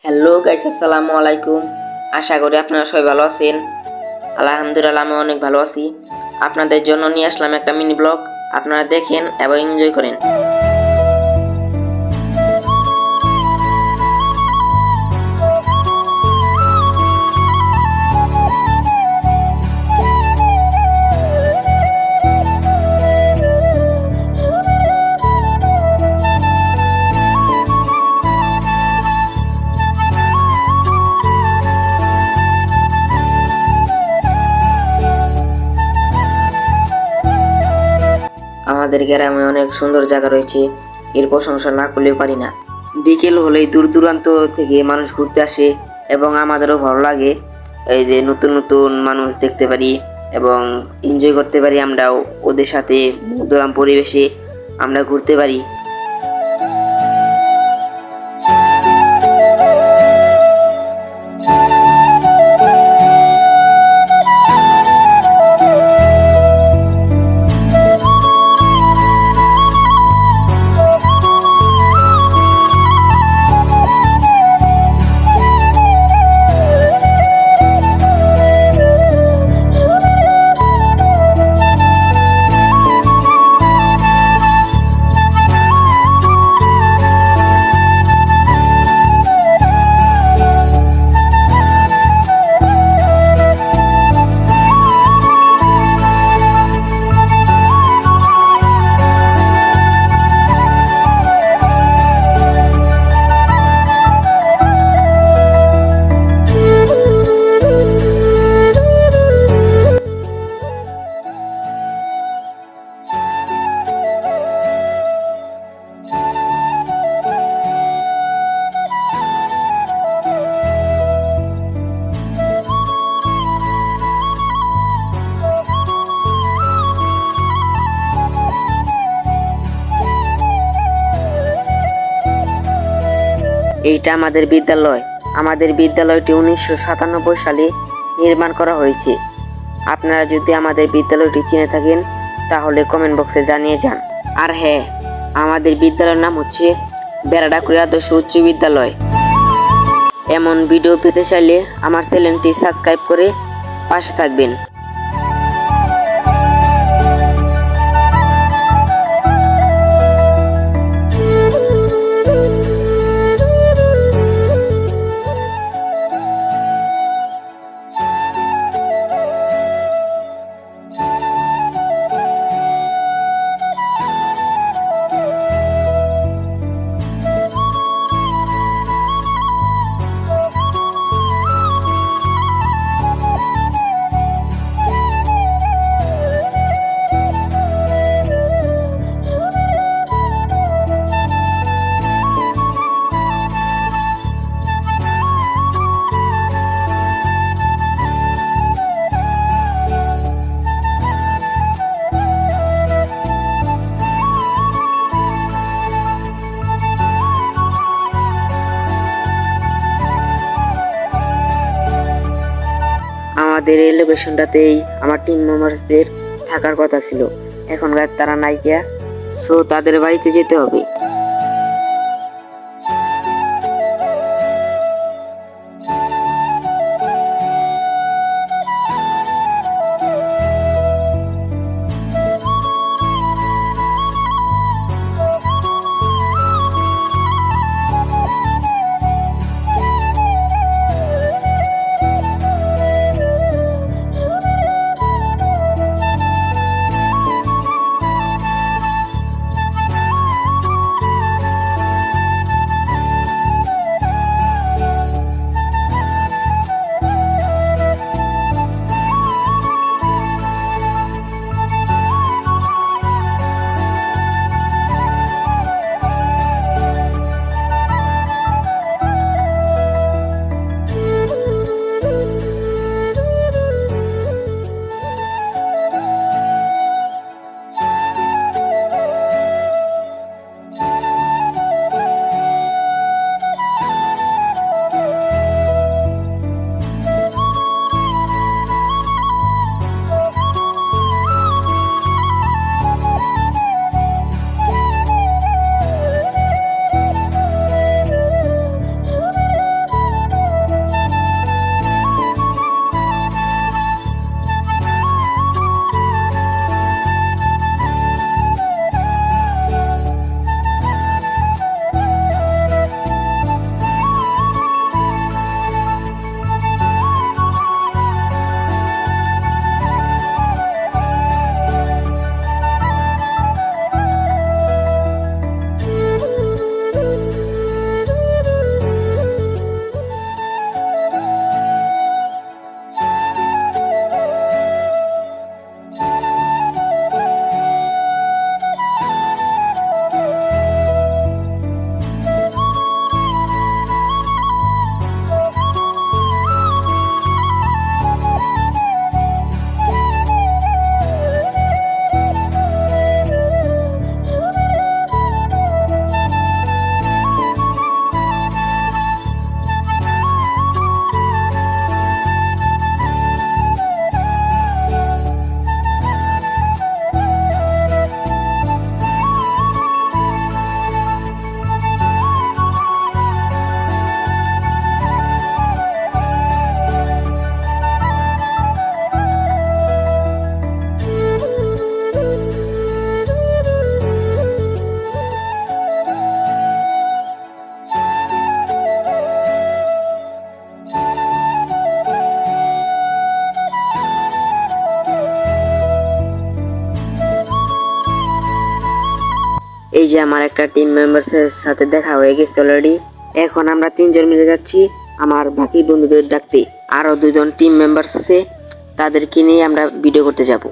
Hello guys, আসসালামু আলাইকুম। আশা করি আপনারা সবাই ভালো আছেন। আলহামদুলিল্লাহ, আমি অনেক ভালো আছি। আপনাদের জন্য নিয়ে আসলাম একটা মিনি ব্লগ। আপনারা দেখেন এবং এনজয় করেন। আমাদের গ্রামে অনেক সুন্দর জায়গা রয়েছে, এর প্রশংসা না করলেও পারি না। বিকেল হলেই দূর দূরান্ত থেকে মানুষ ঘুরতে আসে এবং আমাদেরও ভালো লাগে। এই যে নতুন নতুন মানুষ দেখতে পারি এবং এনজয় করতে পারি। আমরাও ওদের সাথে মনোরম পরিবেশে আমরা ঘুরতে পারি। এইটা আমাদের বিদ্যালয়। আমাদের বিদ্যালয়টি 1997 সালে নির্মাণ করা হয়েছে। আপনারা যদি আমাদের বিদ্যালয়টি চিনে থাকেন তাহলে কমেন্ট বক্সে জানিয়ে যান। আর হ্যাঁ, আমাদের বিদ্যালয়ের নাম হচ্ছে বেড়াডাকুড়ি আদর্শ উচ্চ বিদ্যালয়। এমন ভিডিও পেতে চাইলে আমার চ্যানেলটি সাবস্ক্রাইব করে পাশে থাকবেন। আমাদের এই লোকেশনটাতেই আমার টিম মেম্বারসদের থাকার কথা ছিল। এখনকার তারা নাইকিয়া, সো তাদের বাড়িতে যেতে হবে। যে আমার একটা টিম মেম্বারসের সাথে দেখা হয়ে গেছে অলরেডি। এখন আমরা 3 জন মিলে যাচ্ছি আমার বাকি বন্ধুদের ডাকতে। আরো 2 জন টিম মেম্বার্স আছে, তাদেরকে নিয়ে আমরা ভিডিও করতে যাব।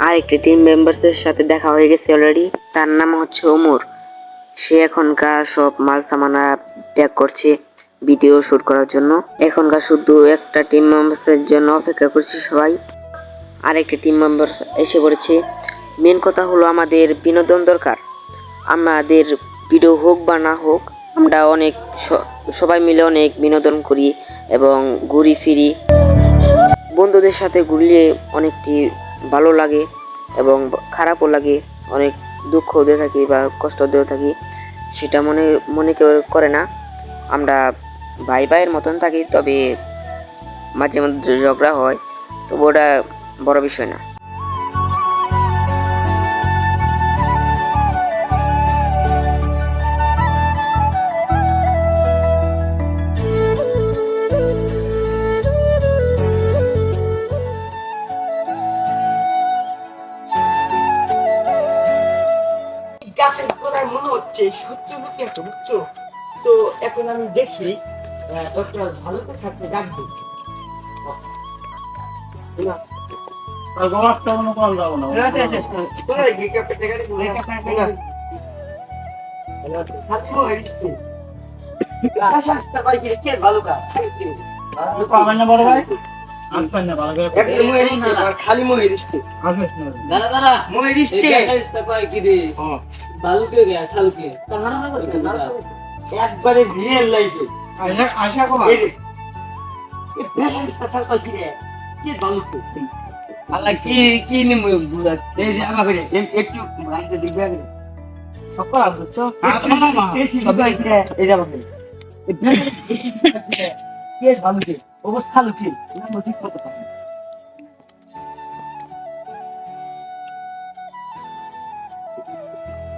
আরেকটি টিম মেম্বারসের সাথে দেখা হয়ে গেছে অলরেডি। তার নাম হচ্ছে ওমর। সে এখনকার সব মাল সামানা প্যাক করছে ভিডিও শুট করার জন্য। এখনকার শুধু একটা টিম মেম্বারসের জন্য অপেক্ষা করছি সবাই। আরেকটি টিম মেম্বার এসে পড়েছে। মেন কথা হলো আমাদের বিনোদন দরকার। আমাদের ভিডিও হোক বা না হোক, আমরা অনেক সবাই মিলে অনেক বিনোদন করি এবং ঘুরি ফিরি। বন্ধুদের সাথে ঘুরলে অনেকটি ভালো লাগে এবং খারাপও লাগে, অনেক দুঃখ দিয়ে থাকি বা কষ্ট দিয়ে থাকি, সেটা মনে মনে কেউ করে না। আমরা ভাই ভাইয়ের মতন থাকি, তবে মাঝে মধ্যে ঝগড়া হয়, তবু ওটা বড় বিষয় না। গাছের গোড়ায় মনে হচ্ছে সত্যি সত্যি একটা বুঝছো। তো এখন আমি দেখি ডক্টর ভালোতে থাকতে ডাকবো। খালি মহির একবারে রিয়েল লাইফে আল্লাহ কি কি নিমু এই যে আমাকে একটু রাইতে দিবে সকল বুঝছো সবাই এই যাবে কে ভালো অবস্থা লুকি না ঠিক করতে পারে।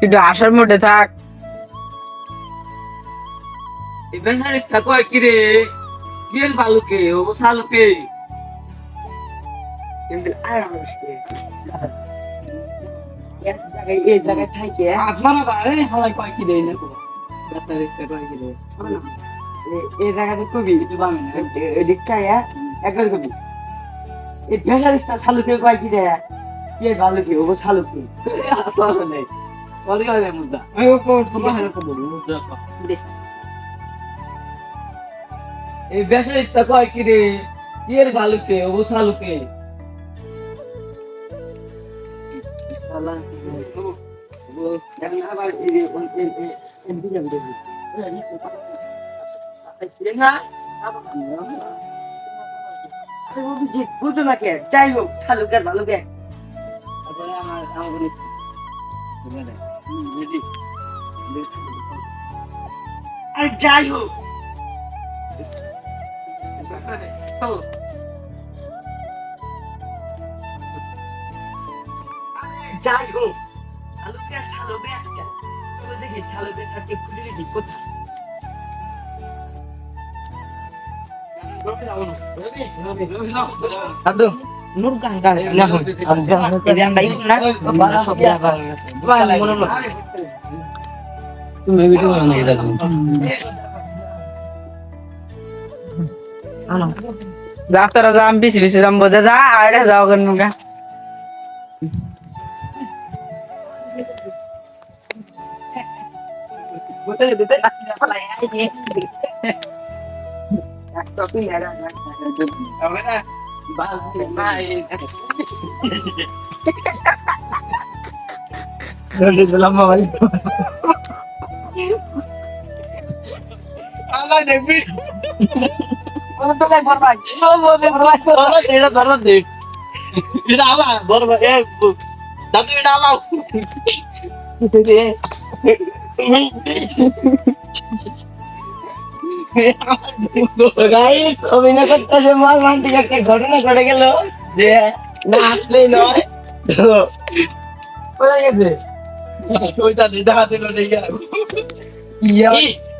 কিন্তু আসার মধ্যে থাক ইভেন্টারে থাকো কি রে গেল ভালোকে অবস্থা লুকে কিন্তু আর আসছে এক জায়গায় এই জায়গায় থাকে আপনারা বারে হালাই কয় কি দেই না তো ডাক্তার একটা কয় কি দেই এই জায়গাতে কবি একটু বামে এদিকটা একবার কবি এই ভেসারিস্তা শালুকে কয় কি দেয় কে ভালুকে ও শালুকে আসলে নেই ওরে হয় মুদ্রা আমি ও তোমার হাতে বলি মুদ্রা দে এই ভেসারিস্তা কয় কি রে কে ভালুকে ও শালুকে সালাম ও এখন আবার এই দিকে দেখি না বুঝো না কে যাই হোক শালুকের ভালুকে তারপরে আমার আর যাই হোক যাই হোক শালুকের শালুকে একটা চলো দেখি শালুকের সাথে খুলে দিই কোথায় আদো নূর গাঙ্গা না হয় এই আমরা ইন না বালা সব জায়গা বালা মনে না তুমি ভিডিও বানাও এটা আনো ডাক্তার জাম বিসি বিসি জাম বদে যা আইডা যাও কেন মুগা বদে বদে ডাক্তার ফলাই আইছে ডাক্তার কি লাগা না হবে না বাস নাই জলদি চলাম ভাই আল্লাহ দেখবি কোন তো ভাই বড় ভাই ও বলে বড় ভাই এটা ধর দে এটা আলা বড় ভাই এ দাদু এটা আলা গাইস অভিনয় করতে মর্মান্তিক একটা ঘটনা ঘটে গেল যে না আসলেই নয় তো কোথায় গেছে ওইটা দেখা দিল দেখে ইয়া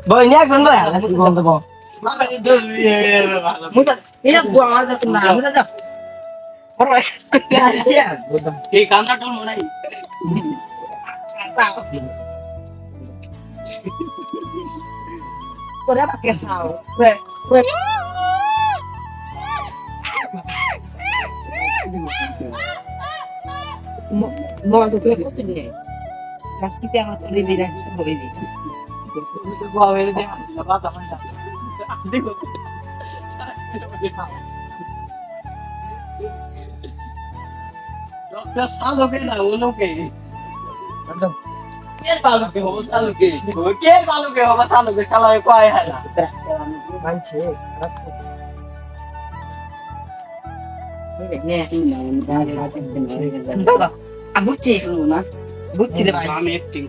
বই নিয়ে একজন ভাই বন্ধ বল মুদা ইয়া আমার কাছে না মুদা যা এই কান্না টোল মনে নাই তোরা পাকে খাও মোবাইল তো করতে নেই রাস্তিতে আমার চলে দিয়ে রাখতে বই দি বাবা এর দেখা বাবা আমার দেখো डॉक्टर सालों के ना वो लोग के मतलब के सालों के हो सालों के हो सालों के सालों को आया है ना মানছে বুঝছি না বুঝছি রে ভাই আমি एक्टिंग